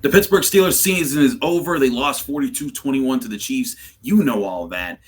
The Pittsburgh Steelers season is over. They lost 42-21 to the Chiefs. You know all of that.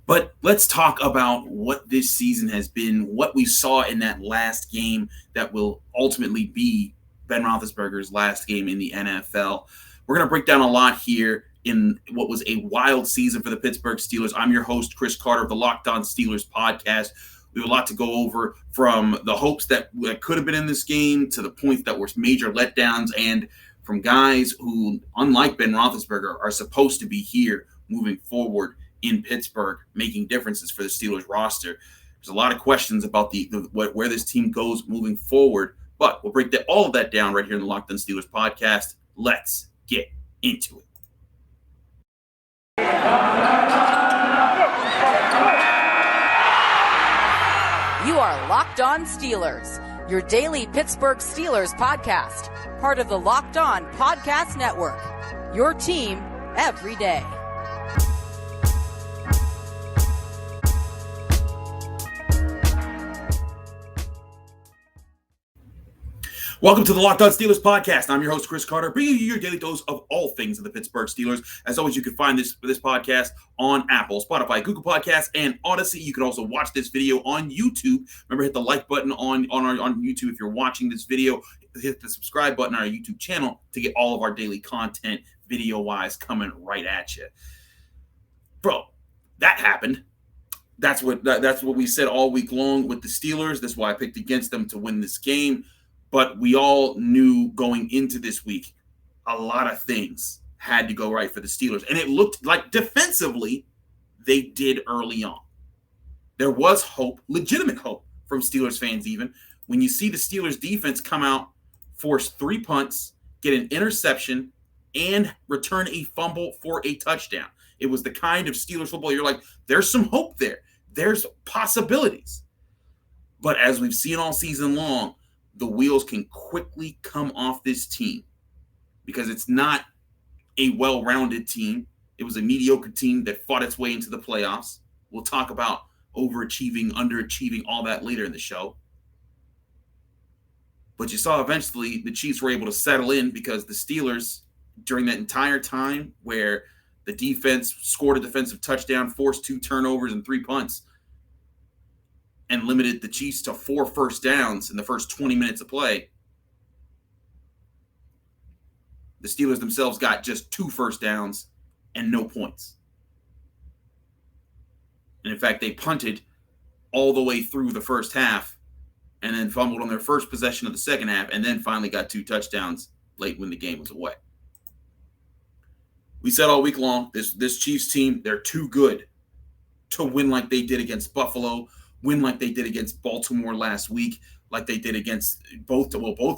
But let's talk about what this season has been, what we saw in that last game that will ultimately be Ben Roethlisberger's last game in the NFL. We're going to break down a lot here in what was a wild season for the Pittsburgh Steelers. I'm your host, Chris Carter of the Locked On Steelers podcast. We have a lot to go over, from the hopes that could have been in this game to the points that were major letdowns, and from guys who, unlike Ben Roethlisberger, are supposed to be here moving forward in Pittsburgh, making differences for the Steelers roster. There's a lot of questions about where this team goes moving forward, but we'll break all of that down right here in the Locked On Steelers podcast. Let's get into it. You are Locked On Steelers, your daily Pittsburgh Steelers podcast, part of the Locked On Podcast Network, your team every day. Welcome to the Locked On Steelers podcast. I'm your host, Chris Carter, bringing you your daily dose of all things of the Pittsburgh Steelers. As always, you can find this podcast on Apple, Spotify, Google Podcasts, and Odyssey. You can also watch this video on YouTube. Remember, hit the like button on YouTube if you're watching this video. Hit the subscribe button on our YouTube channel to get all of our daily content video-wise coming right at you. Bro, that happened. That's what we said all week long with the Steelers. That's why I picked against them to win this game. But we all knew going into this week, a lot of things had to go right for the Steelers. And it looked like defensively, they did early on. There was hope, legitimate hope from Steelers fans even. When you see the Steelers defense come out, force 3 punts, get an interception, and return a fumble for a touchdown. It was the kind of Steelers football you're like, there's some hope there. There's possibilities. But as we've seen all season long, the wheels can quickly come off this team because it's not a well-rounded team. It was a mediocre team that fought its way into the playoffs. We'll talk about overachieving, underachieving, all that later in the show. But you saw eventually the Chiefs were able to settle in because the Steelers, during that entire time where the defense scored a defensive touchdown, forced 2 turnovers and 3 punts, and limited the Chiefs to 4 first downs in the first 20 minutes of play, the Steelers themselves got just 2 first downs and no points. And in fact, they punted all the way through the first half and then fumbled on their first possession of the second half and then finally got 2 touchdowns late when the game was away. We said all week long, this Chiefs team, they're too good to win like they did against Buffalo, win like they did against Baltimore last week, like they did against both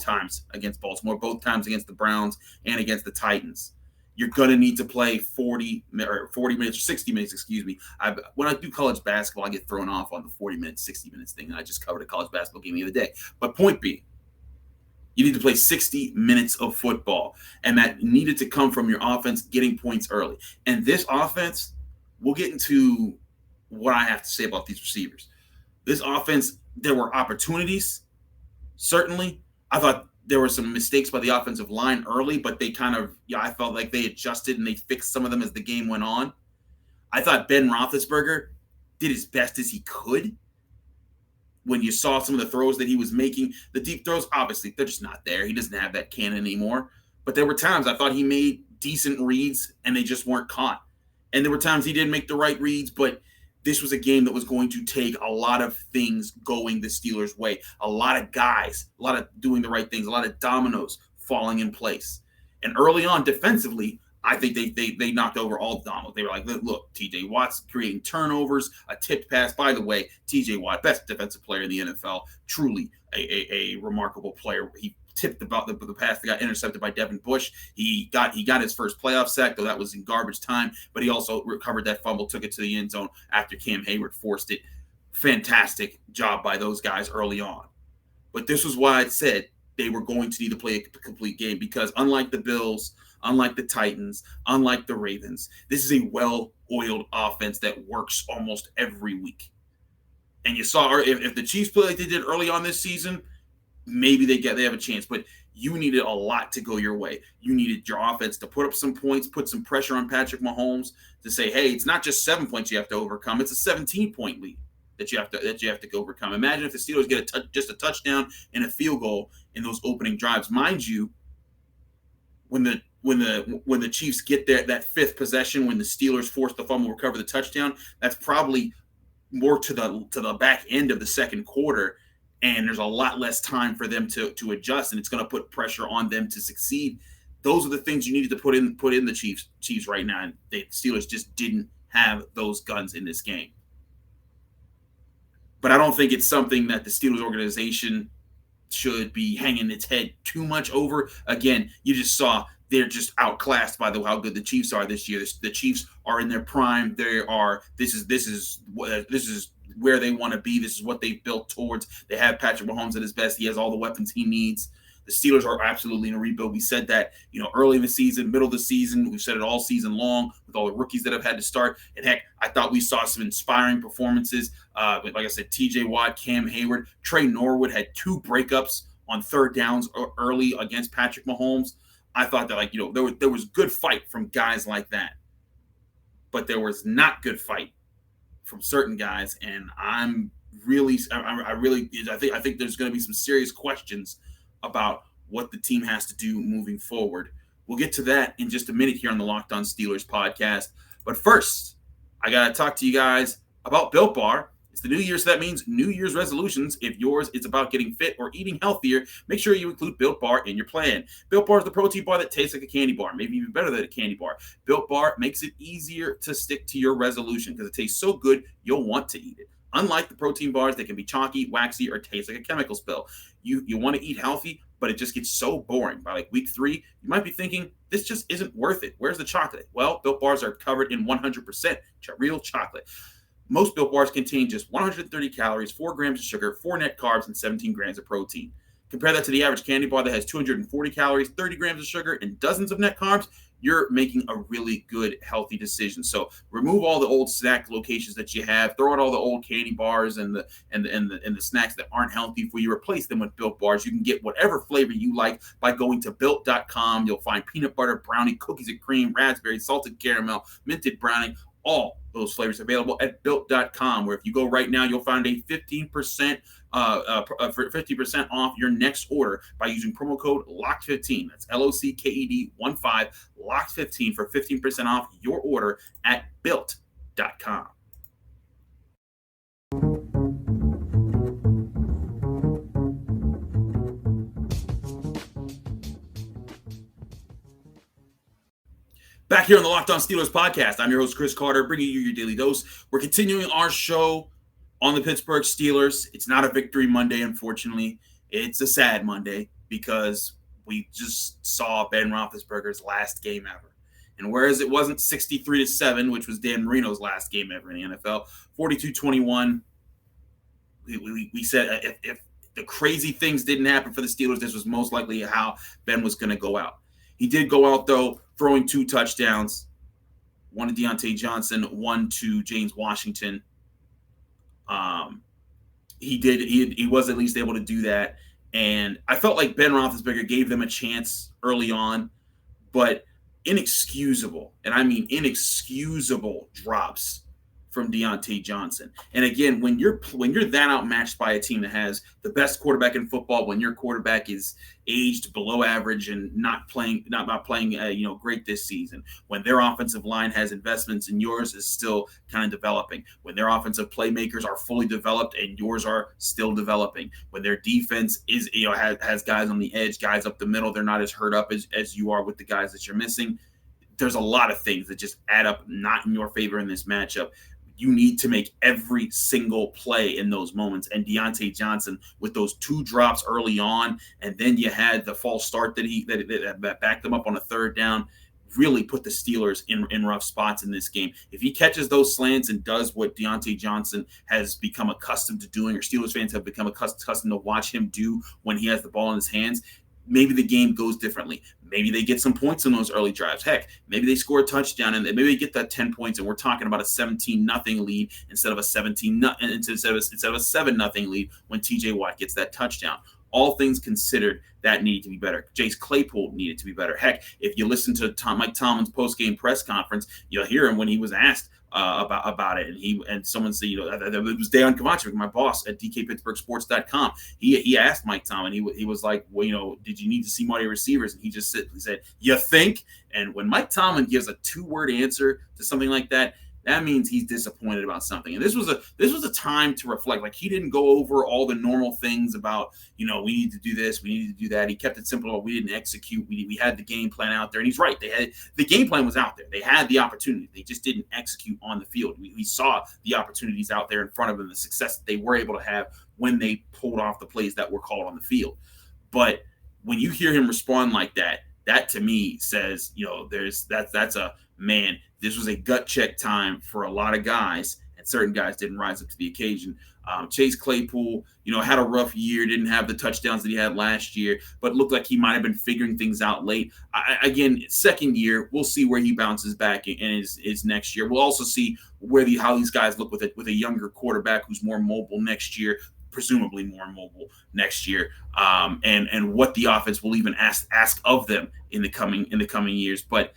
times against Baltimore, both times against the Browns and against the Titans. You're going to need to play 40 minutes or 60 minutes, excuse me. When I do college basketball, I get thrown off on the 40 minutes, 60 minutes thing, and I just covered a college basketball game the other day. But point being, you need to play 60 minutes of football, and that needed to come from your offense getting points early. And this offense, we'll get into what I have to say about these receivers. This offense, there were opportunities, certainly. I thought there were some mistakes by the offensive line early, but they I felt like they adjusted and they fixed some of them as the game went on. I thought Ben Roethlisberger did as best as he could. When you saw some of the throws that he was making, the deep throws, obviously, they're just not there. He doesn't have that cannon anymore. But there were times I thought he made decent reads and they just weren't caught. And there were times he didn't make the right reads, but this was a game that was going to take a lot of things going the Steelers' way. A lot of guys, a lot of doing the right things, a lot of dominoes falling in place. And early on, defensively, I think they knocked over all the dominoes. They were like, look, TJ Watt's creating turnovers, a tipped pass. By the way, TJ Watt, best defensive player in the NFL, truly a remarkable player. He tipped the pass that got intercepted by Devin Bush. He got his first playoff sack, though that was in garbage time, but he also recovered that fumble, took it to the end zone after Cam Heyward forced it. Fantastic job by those guys early on. But this was why I said they were going to need to play a complete game, because unlike the Bills, unlike the Titans, unlike the Ravens, this is a well-oiled offense that works almost every week. And you saw if the Chiefs play like they did early on this season, maybe they have a chance, but you needed a lot to go your way. You needed your offense to put up some points, put some pressure on Patrick Mahomes to say, hey, it's not just 7 points you have to overcome, it's a 17-point lead that you have to go overcome. Imagine if the Steelers get just a touchdown and a field goal in those opening drives. Mind you, when the Chiefs get that fifth possession, when the Steelers force the fumble, recover the touchdown, that's probably more to the back end of the second quarter, and there's a lot less time for them to adjust, and it's going to put pressure on them to succeed. Those are the things you needed to put in the Chiefs right now, and the Steelers just didn't have those guns in this game. But I don't think it's something that the Steelers organization should be hanging its head too much over. Again, you just saw they're just outclassed by how good the Chiefs are this year. The Chiefs are in their prime. This is where they want to be. This is what they've built towards. They have Patrick Mahomes at his best. He has all the weapons he needs. The Steelers are absolutely in a rebuild. We said that, early in the season, middle of the season. We've said it all season long with all the rookies that have had to start. And heck, I thought we saw some inspiring performances. Like I said, TJ Watt, Cam Heyward, Trey Norwood had 2 breakups on third downs early against Patrick Mahomes. I thought that there was good fight from guys like that, but there was not good fight from certain guys. And I think there's going to be some serious questions about what the team has to do moving forward. We'll get to that in just a minute here on the Locked On Steelers podcast. But first, I got to talk to you guys about Built Bar. It's the new year, so that means New Year's resolutions. If yours is about getting fit or eating healthier, make sure you include Built Bar in your plan. Built Bar is the protein bar that tastes like a candy bar, maybe even better than a candy bar. Built Bar makes it easier to stick to your resolution because it tastes so good, you'll want to eat it. Unlike the protein bars that can be chalky, waxy, or taste like a chemical spill. You want to eat healthy, but it just gets so boring. By like week 3, you might be thinking, this just isn't worth it. Where's the chocolate? Well, Built Bars are covered in 100% real chocolate. Most Built Bars contain just 130 calories, 4 grams of sugar, 4 net carbs, and 17 grams of protein. Compare that to the average candy bar that has 240 calories, 30 grams of sugar, and dozens of net carbs. You're making a really good, healthy decision. So remove all the old snack locations that you have. Throw out all the old candy bars and the snacks that aren't healthy for you. Replace them with Built Bars. You can get whatever flavor you like by going to Built.com. You'll find peanut butter, brownie, cookies and cream, raspberry, salted caramel, minted brownie, all those flavors available at Built.com, where if you go right now, you'll find a 15% off your next order by using promo code LOCKED15. That's LOCKED 15, LOCKED15 for 15% off your order at Built.com. Back here on the Locked On Steelers podcast, I'm your host, Chris Carter, bringing you your daily dose. We're continuing our show on the Pittsburgh Steelers. It's not a victory Monday, unfortunately. It's a sad Monday because we just saw Ben Roethlisberger's last game ever. And whereas it wasn't 63-7, which was Dan Marino's last game ever in the NFL, 42-21, we said if the crazy things didn't happen for the Steelers, this was most likely how Ben was going to go out. He did go out, though, throwing 2 touchdowns, one to Diontae Johnson, one to James Washington. He was at least able to do that. And I felt like Ben Roethlisberger gave them a chance early on, but inexcusable, and I mean inexcusable drops from Diontae Johnson. And again, when you're that outmatched by a team that has the best quarterback in football, when your quarterback is aged below average and not playing great this season, when their offensive line has investments and yours is still kind of developing, when their offensive playmakers are fully developed and yours are still developing, when their defense is has guys on the edge, guys up the middle, they're not as hurt up as you are with the guys that you're missing. There's a lot of things that just add up not in your favor in this matchup. You need to make every single play in those moments. And Diontae Johnson, with those 2 drops early on, and then you had the false start that backed them up on a third down, really put the Steelers in rough spots in this game. If he catches those slants and does what Diontae Johnson has become accustomed to doing, or Steelers fans have become accustomed to watch him do when he has the ball in his hands, maybe the game goes differently. Maybe they get some points in those early drives. Heck, maybe they score a touchdown and maybe they get that 10 points and we're talking about a 17-0 lead instead of a 7-0 lead when TJ Watt gets that touchdown. all things considered, that needed to be better. Chase Claypool needed to be better. Heck, if you listen to Mike Tomlin's post-game press conference, you'll hear him when he was asked about it, and someone said, it was Dejan Kovacevic, my boss at DKPittsburghSports.com. He asked Mike Tomlin, he was like, well, did you need to see more receivers? And he just said, you think? And when Mike Tomlin gives a 2-word answer to something like that, that means he's disappointed about something. And this was a time to reflect. Like, he didn't go over all the normal things about, we need to do this, we need to do that. He kept it simple. We didn't execute. We had the game plan out there. And he's right. The game plan was out there. They had the opportunity. They just didn't execute on the field. We saw the opportunities out there in front of them, the success that they were able to have when they pulled off the plays that were called on the field. But when you hear him respond like that, that to me says, that's a man. This was a gut check time for a lot of guys, and certain guys didn't rise up to the occasion. Chase Claypool, had a rough year, didn't have the touchdowns that he had last year, but looked like he might have been figuring things out late. Again, second year, we'll see where he bounces back in his next year. We'll also see how these guys look with a younger quarterback who's more mobile next year, presumably more mobile next year, and what the offense will even ask of them in the coming years. But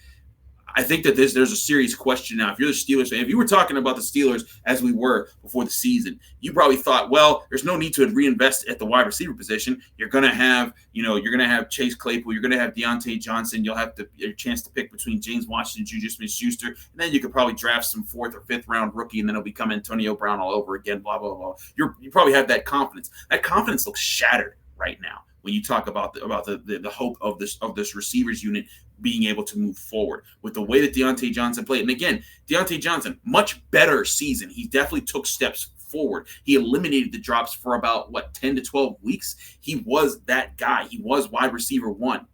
I think that there's a serious question now. If you're the Steelers fan, if you were talking about the Steelers as we were before the season, you probably thought, well, there's no need to reinvest at the wide receiver position. You're going to have, Chase Claypool. You're going to have Diontae Johnson. You'll have your chance to pick between James Washington, Juju Smith-Schuster, and then you could probably draft some 4th or 5th round rookie, and then it'll become Antonio Brown all over again, blah, blah, blah. You probably have that confidence. That confidence looks shattered right now when you talk about the hope of this receivers unit being able to move forward with the way that Diontae Johnson played. And again, Diontae Johnson, much better season. He definitely took steps forward. He eliminated the drops for about 10 to 12 weeks. He was that guy. He was wide receiver 1.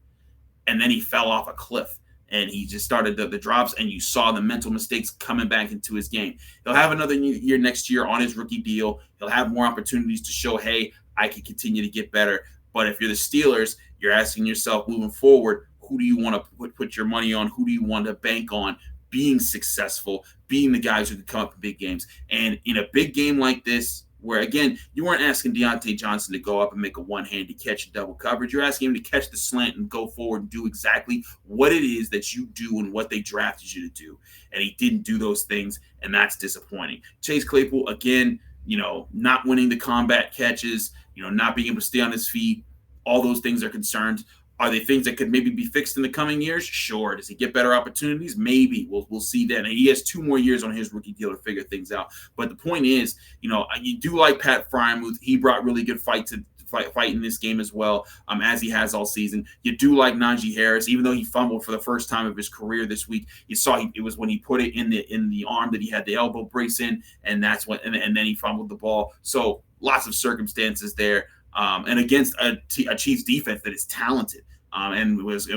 And then he fell off a cliff. And he just started the drops, and you saw the mental mistakes coming back into his game. He'll have another year next year on his rookie deal. He'll have more opportunities to show, hey, I can continue to get better. But if you're the Steelers, you're asking yourself moving forward, who do you want to put your money on? Who do you want to bank on being successful, being the guys who can come up in big games? And in a big game like this, where, again, you weren't asking Diontae Johnson to go up and make a one-handed catch in double coverage. You're asking him to catch the slant and go forward and do exactly what it is that you do and what they drafted you to do. And he didn't do those things, and that's disappointing. Chase Claypool, again, not winning the combat catches, not being able to stay on his feet. All those things are concerns. Are they things that could maybe be fixed in the coming years? Sure. Does he get better opportunities? Maybe. We'll see that. And he has 2 more years on his rookie deal to figure things out. But the point is, you do like Pat Frymuth. He brought really good fight in this game as well, as he has all season. You do like Najee Harris, even though he fumbled for the first time of his career this week. You saw it was when he put it in the arm that he had the elbow brace in, and that's when and then he fumbled the ball. So lots of circumstances there, and against a Chiefs defense that is talented. And it was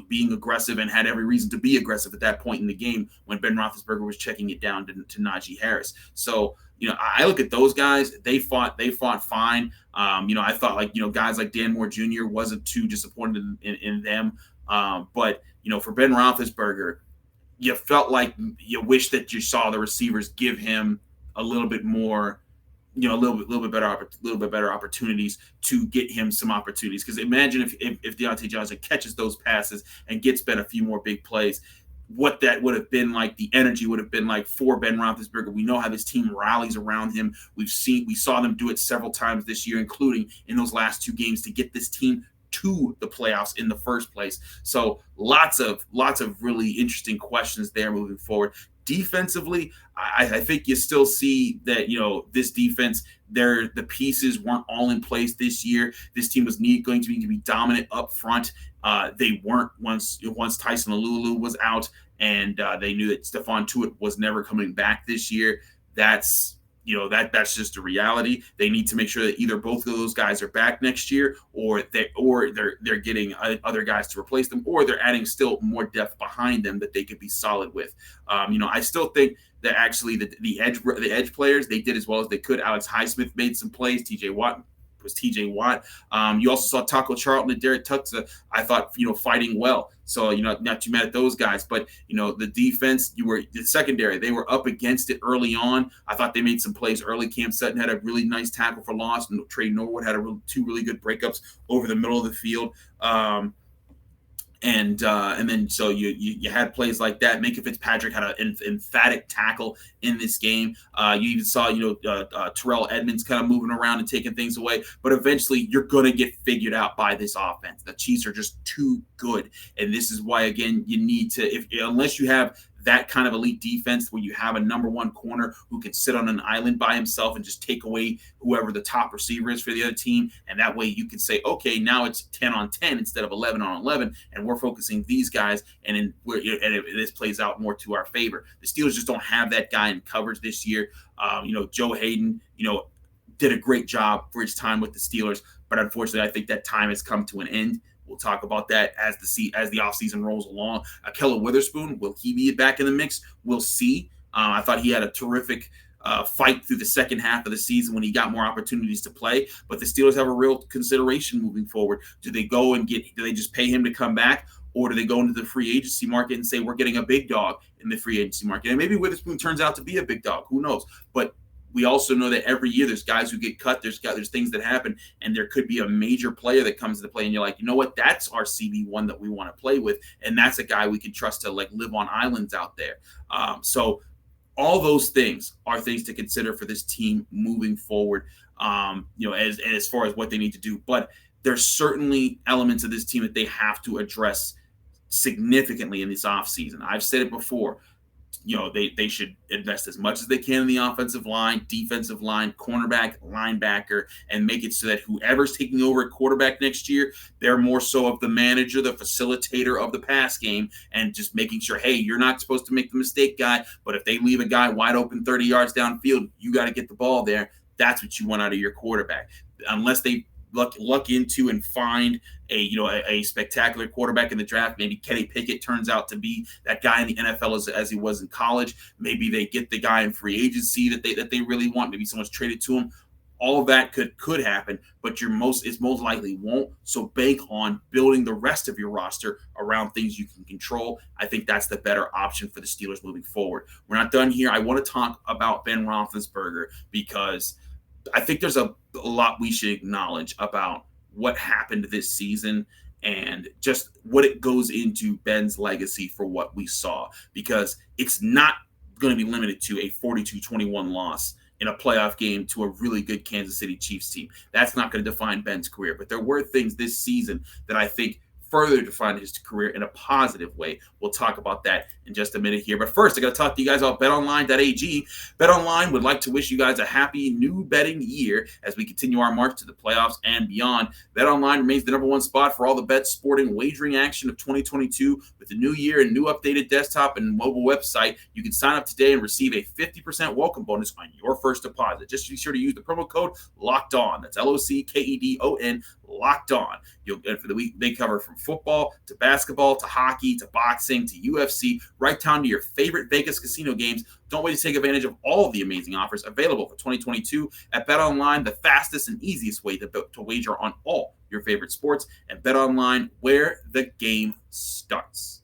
being aggressive and had every reason to be aggressive at that point in the game when Ben Roethlisberger was checking it down to Najee Harris. So, I look at those guys. They fought fine. I thought guys like Dan Moore Jr. wasn't too disappointed in them. But for Ben Roethlisberger, you felt like you wish that you saw the receivers give him a little bit more. A little bit better opportunities to get him some opportunities. Because imagine if Diontae Johnson catches those passes and gets Ben a few more big plays, what that would have been like, the energy would have been like for Ben Roethlisberger. We know how this team rallies around him. We saw them do it several times this year, including in those last 2 games to get this team to the playoffs in the first place. So lots of really interesting questions there moving forward. Defensively, I think you still see that, this defense, the pieces weren't all in place this year. This team was going to be dominant up front. They weren't once Tyson Alulu was out, and they knew that Stephon Tuitt was never coming back this year. That's just a reality. They need to make sure that either both of those guys are back next year, or they're getting other guys to replace them, or they're adding still more depth behind them that they could be solid with. I still think that actually the edge players, they did as well as they could. Alex Highsmith made some plays. TJ Watt TJ Watt. You also saw Taco Charlton and Derek Tuxa, I thought, fighting well. So, not too mad at those guys. But, the defense, the secondary, they were up against it early on. I thought they made some plays early. Cam Sutton had a really nice tackle for loss, and Trey Norwood had two really good breakups over the middle of the field. And then so you had plays like that. Minka Fitzpatrick had an emphatic tackle in this game. You even saw Terrell Edmonds kind of moving around and taking things away. But eventually you're gonna get figured out by this offense. The Chiefs are just too good, and this is why again you need to unless you have that kind of elite defense where you have a number one corner who can sit on an island by himself and just take away whoever the top receiver is for the other team. And that way you can say, okay, now it's 10 on 10 instead of 11 on 11. And we're focusing these guys. And this plays out more to our favor. The Steelers just don't have that guy in coverage this year. Joe Hayden, did a great job for his time with the Steelers. But unfortunately, I think that time has come to an end. We'll talk about that as the offseason rolls along. Ahkello Witherspoon, will he be back in the mix? We'll see. I thought he had a terrific fight through the second half of the season when he got more opportunities to play. But the Steelers have a real consideration moving forward. Do they just pay him to come back? Or do they go into the free agency market and say, we're getting a big dog in the free agency market? And maybe Witherspoon turns out to be a big dog. Who knows? But we also know that every year there's guys who get cut. There's things that happen, and there could be a major player that comes into play, and you're like, you know what? That's our CB1 that we want to play with, and that's a guy we can trust to live on islands out there. So all those things are things to consider for this team moving forward. As far as what they need to do, but there's certainly elements of this team that they have to address significantly in this offseason. I've said it before. They should invest as much as they can in the offensive line, defensive line, cornerback, linebacker, and make it so that whoever's taking over at quarterback next year, they're more so of the manager, the facilitator of the pass game, and just making sure, hey, you're not supposed to make the mistake, guy, but if they leave a guy wide open 30 yards downfield, you got to get the ball there. That's what you want out of your quarterback. Unless they luck into and find a spectacular quarterback in the draft. Maybe Kenny Pickett turns out to be that guy in the NFL as he was in college. Maybe they get the guy in free agency that they really want. Maybe someone's traded to him. All of that could happen, but it's most likely won't. So bank on building the rest of your roster around things you can control. I think that's the better option for the Steelers moving forward. We're not done here. I want to talk about Ben Roethlisberger because I think there's a lot we should acknowledge about what happened this season and just what it goes into Ben's legacy for what we saw, because it's not going to be limited to a 42-21 loss in a playoff game to a really good Kansas City Chiefs team. That's not going to define Ben's career, but there were things this season that I think further define his career in a positive way. We'll talk about that in just a minute here. But first, I got to talk to you guys about betonline.ag. BetOnline would like to wish you guys a happy new betting year as we continue our march to the playoffs and beyond. BetOnline remains the number one spot for all the bet sporting wagering action of 2022. With the new year and new updated desktop and mobile website, you can sign up today and receive a 50% welcome bonus on your first deposit. Just be sure to use the promo code LOCKEDON. That's LOCKEDON, Locked On. For the week, they cover from football to basketball to hockey to boxing to UFC, right down to your favorite Vegas casino games. Don't wait to take advantage of all of the amazing offers available for 2022 at BetOnline, the fastest and easiest way to wager on all your favorite sports. And BetOnline, where the game starts.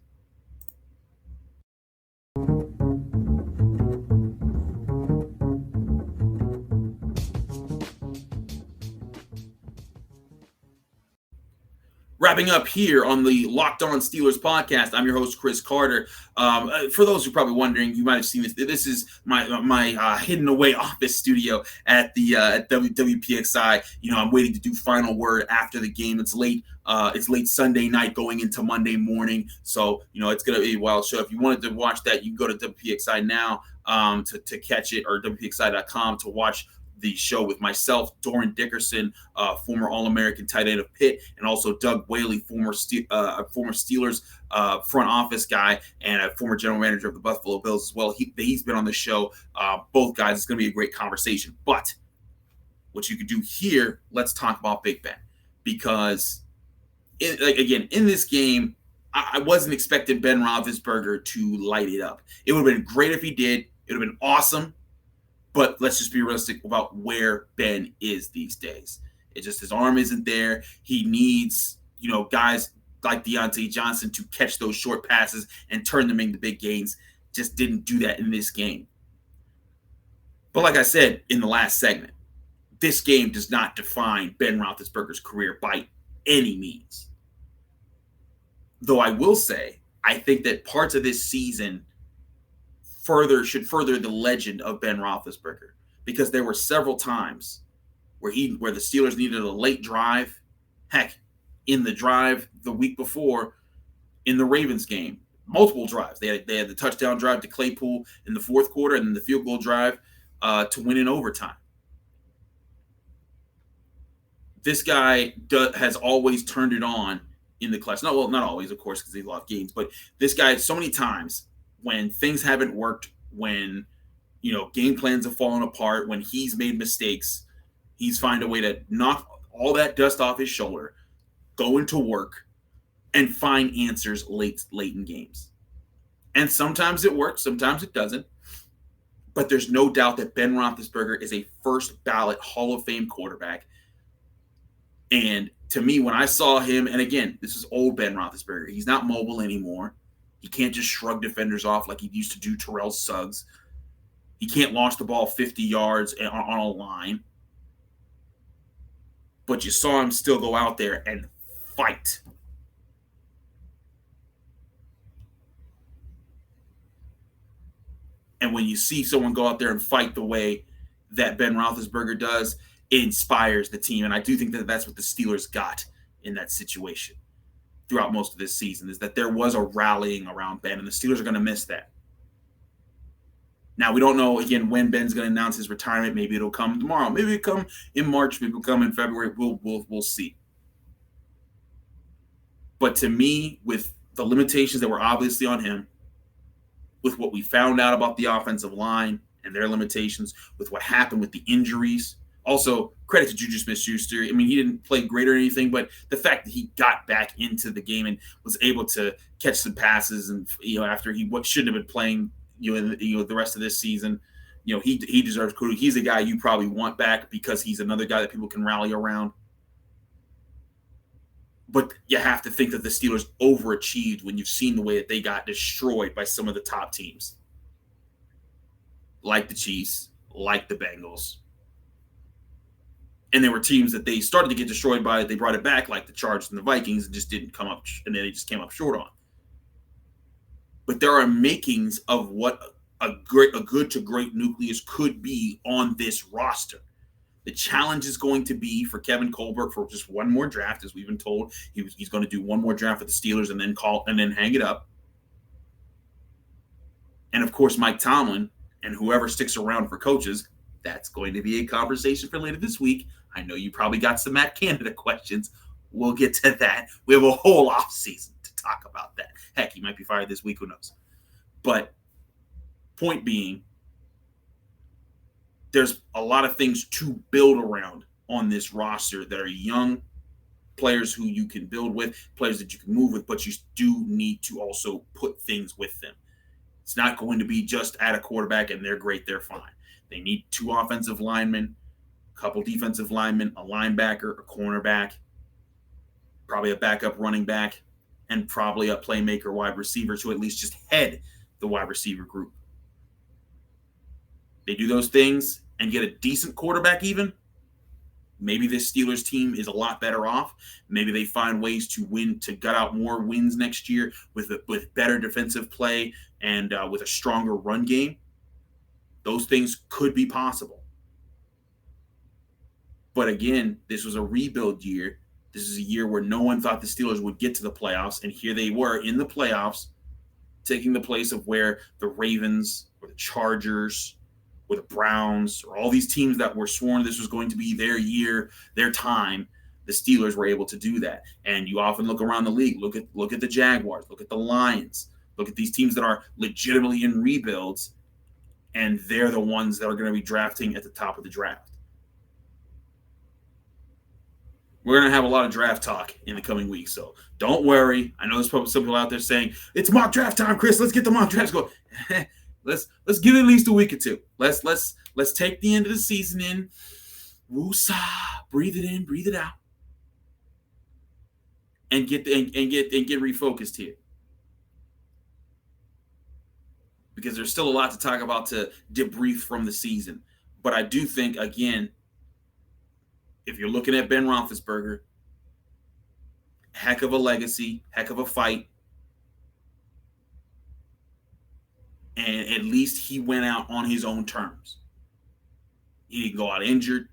Wrapping up here on the Locked On Steelers podcast, I'm your host, Chris Carter. For those who are probably wondering, you might have seen this. This is my hidden away office studio at the at WPXI. I'm waiting to do final word after the game. It's late. It's late Sunday night going into Monday morning. So, it's going to be a wild show. If you wanted to watch that, you can go to WPXI now to catch it, or WPXI.com to watch the show with myself, Doran Dickerson, former All-American tight end of Pitt, and also Doug Whaley, former Steelers front office guy and a former general manager of the Buffalo Bills as well. He's been on the show. Both guys, it's going to be a great conversation. But what you could do here, let's talk about Big Ben, because in this game, I wasn't expecting Ben Roethlisberger to light it up. It would have been great if he did. It would have been awesome. But let's just be realistic about where Ben is these days. It's just his arm isn't there. He needs, guys like Diontae Johnson to catch those short passes and turn them into big gains. Just didn't do that in this game. But like I said in the last segment, this game does not define Ben Roethlisberger's career by any means. Though I will say, I think that parts of this season should further the legend of Ben Roethlisberger, because there were several times where the Steelers needed a late drive. Heck, in the drive the week before in the Ravens game, multiple drives. They had the touchdown drive to Claypool in the fourth quarter, and then the field goal drive to win in overtime. This guy has always turned it on in the clutch. Not always, of course, because he lost games, but this guy, so many times when things haven't worked, when game plans have fallen apart, when he's made mistakes, he's found a way to knock all that dust off his shoulder, go into work, and find answers late in games. And sometimes it works, sometimes it doesn't. But there's no doubt that Ben Roethlisberger is a first ballot Hall of Fame quarterback. And to me, when I saw him, and again, this is old Ben Roethlisberger. He's not mobile anymore. He can't just shrug defenders off like he used to do Terrell Suggs. He can't launch the ball 50 yards on a line. But you saw him still go out there and fight. And when you see someone go out there and fight the way that Ben Roethlisberger does, it inspires the team. And I do think that that's what the Steelers got in that situation throughout most of this season, is that there was a rallying around Ben, and the Steelers are going to miss that. Now, we don't know, again, when Ben's going to announce his retirement. Maybe it'll come tomorrow. Maybe it'll come in March. Maybe it'll come in February. We'll see. But to me, with the limitations that were obviously on him, with what we found out about the offensive line and their limitations, with what happened with the injuries. Also, credit to Juju Smith-Schuster. I mean, he didn't play great or anything, but the fact that he got back into the game and was able to catch some passes, and after he shouldn't have been playing, the rest of this season, he deserves kudos. He's a guy you probably want back because he's another guy that people can rally around. But you have to think that the Steelers overachieved when you've seen the way that they got destroyed by some of the top teams, like the Chiefs, like the Bengals. And there were teams that they started to get destroyed by, they brought it back, like the Chargers and the Vikings, and just didn't come up, and then they just came up short on. But there are makings of what a good to great nucleus could be on this roster. The challenge is going to be for Kevin Colbert for just one more draft, as we've been told. He's going to do one more draft with the Steelers and then hang it up. And of course, Mike Tomlin and whoever sticks around for coaches, that's going to be a conversation for later this week. I know you probably got some Matt Canada questions. We'll get to that. We have a whole offseason to talk about that. Heck, he might be fired this week. Who knows? But point being, there's a lot of things to build around on this roster that are young players who you can build with, players that you can move with, but you do need to also put things with them. It's not going to be just at a quarterback and they're great, they're fine. They need 2 offensive linemen, a couple defensive linemen, a linebacker, a cornerback, probably a backup running back, and probably a playmaker wide receiver to at least just head the wide receiver group. They do those things and get a decent quarterback even, maybe this Steelers team is a lot better off. Maybe they find ways to win, to gut out more wins next year with better defensive play and with a stronger run game. Those things could be possible. But again, this was a rebuild year. This is a year where no one thought the Steelers would get to the playoffs, and here they were in the playoffs, taking the place of where the Ravens or the Chargers or the Browns or all these teams that were sworn this was going to be their year, their time, the Steelers were able to do that. And you often look around the league, look at the Jaguars, look at the Lions, look at these teams that are legitimately in rebuilds, and they're the ones that are going to be drafting at the top of the draft. We're going to have a lot of draft talk in the coming weeks, so don't worry. I know there's probably some people out there saying, it's mock draft time, Chris. Let's get the mock drafts going. Let's give it at least a week or two. Let's take the end of the season in. Woosah, breathe it in, breathe it out, and get refocused here. Because there's still a lot to talk about to debrief from the season. But I do think, again, if you're looking at Ben Roethlisberger, heck of a legacy, heck of a fight. And at least he went out on his own terms. He didn't go out injured.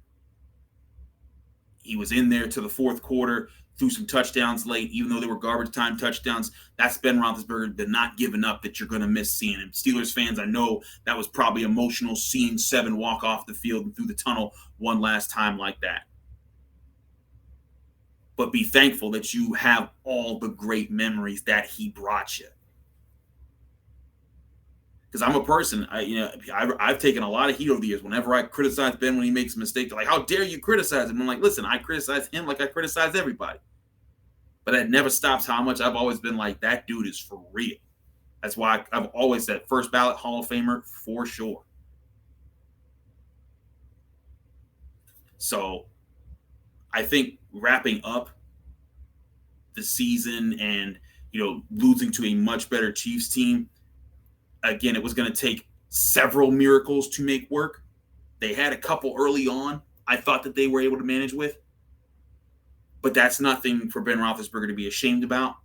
He was in there to the fourth quarter, threw some touchdowns late, even though they were garbage time touchdowns. That's Ben Roethlisberger, the not giving up that you're going to miss seeing him. Steelers fans, I know that was probably emotional, seeing 7 walk off the field and through the tunnel one last time like that. But be thankful that you have all the great memories that he brought you. Because I'm a person, I've taken a lot of heat over the years. Whenever I criticize Ben when he makes a mistake, they're like, how dare you criticize him? I'm like, listen, I criticize him like I criticize everybody. But that never stops how much I've always been like, that dude is for real. That's why I've always said first ballot Hall of Famer for sure. So I think wrapping up the season and, losing to a much better Chiefs team, again, it was going to take several miracles to make work. They had a couple early on I thought that they were able to manage with. But that's nothing for Ben Roethlisberger to be ashamed about,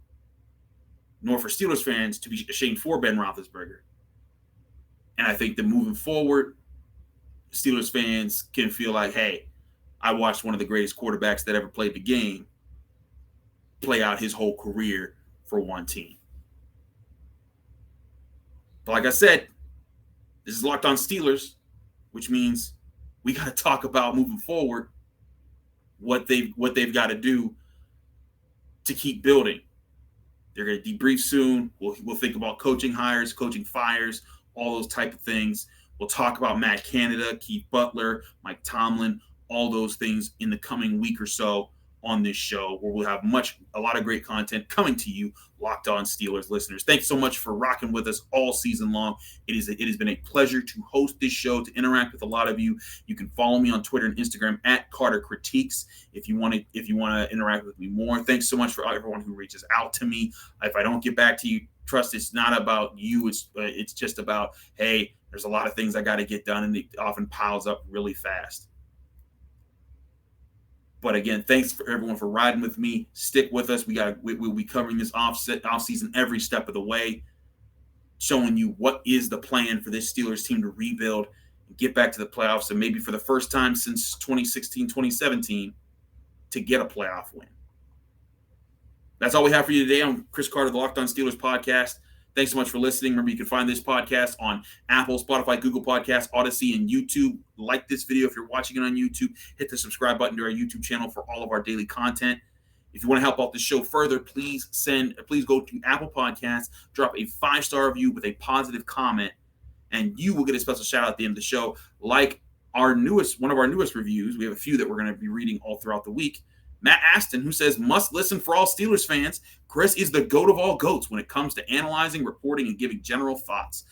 nor for Steelers fans to be ashamed for Ben Roethlisberger. And I think that moving forward, Steelers fans can feel like, hey, I watched one of the greatest quarterbacks that ever played the game play out his whole career for one team. But like I said, this is Locked On Steelers, which means we got to talk about moving forward what they've got to do to keep building. They're going to debrief soon. We'll think about coaching hires, coaching fires, all those type of things. We'll talk about Matt Canada, Keith Butler, Mike Tomlin, all those things in the coming week or so on this show, where we'll have a lot of great content coming to you, Locked On Steelers listeners. Thanks so much for rocking with us all season long. It has been a pleasure to host this show, to interact with a lot of you. You can follow me on Twitter and Instagram at Carter Critiques if you want to interact with me more. Thanks so much for everyone who reaches out to me. If I don't get back to you, trust it's not about you. It's just about, hey, there's a lot of things I got to get done, and it often piles up really fast. But again, thanks for everyone for riding with me. Stick with us. We'll be covering this offseason every step of the way, showing you what is the plan for this Steelers team to rebuild and get back to the playoffs, and maybe for the first time since 2016, 2017, to get a playoff win. That's all we have for you today. I'm Chris Carter, the Locked On Steelers podcast. Thanks so much for listening. Remember, you can find this podcast on Apple, Spotify, Google Podcasts, Odyssey, and YouTube. Like this video if you're watching it on YouTube. Hit the subscribe button to our YouTube channel for all of our daily content. If you want to help out the show further, please go to Apple Podcasts, drop a 5-star review with a positive comment, and you will get a special shout out at the end of the show. Like one of our newest reviews, we have a few that we're going to be reading all throughout the week. Matt Aston, who says, must listen for all Steelers fans. Chris is the GOAT of all GOATs when it comes to analyzing, reporting, and giving general thoughts.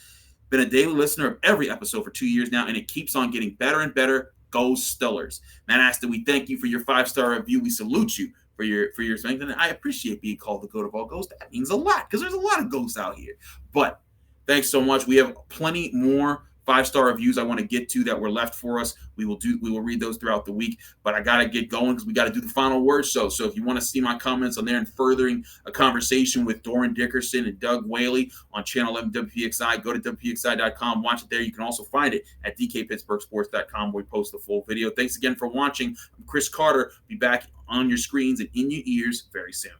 Been a daily listener of every episode for 2 years now, and it keeps on getting better and better. Go Steelers. Matt Aston, we thank you for your 5-star review. We salute you for your strength, and I appreciate being called the GOAT of all GOATs. That means a lot, because there's a lot of GOATs out here. But thanks so much. We have plenty more 5-star reviews I want to get to that were left for us. We will read those throughout the week, but I got to get going because we got to do the final word show. So if you want to see my comments on there and furthering a conversation with Doran Dickerson and Doug Whaley on Channel 11 WPXI, go to WPXI.com, watch it there. You can also find it at DKPittsburghSports.com, where we post the full video. Thanks again for watching. I'm Chris Carter. Be back on your screens and in your ears very soon.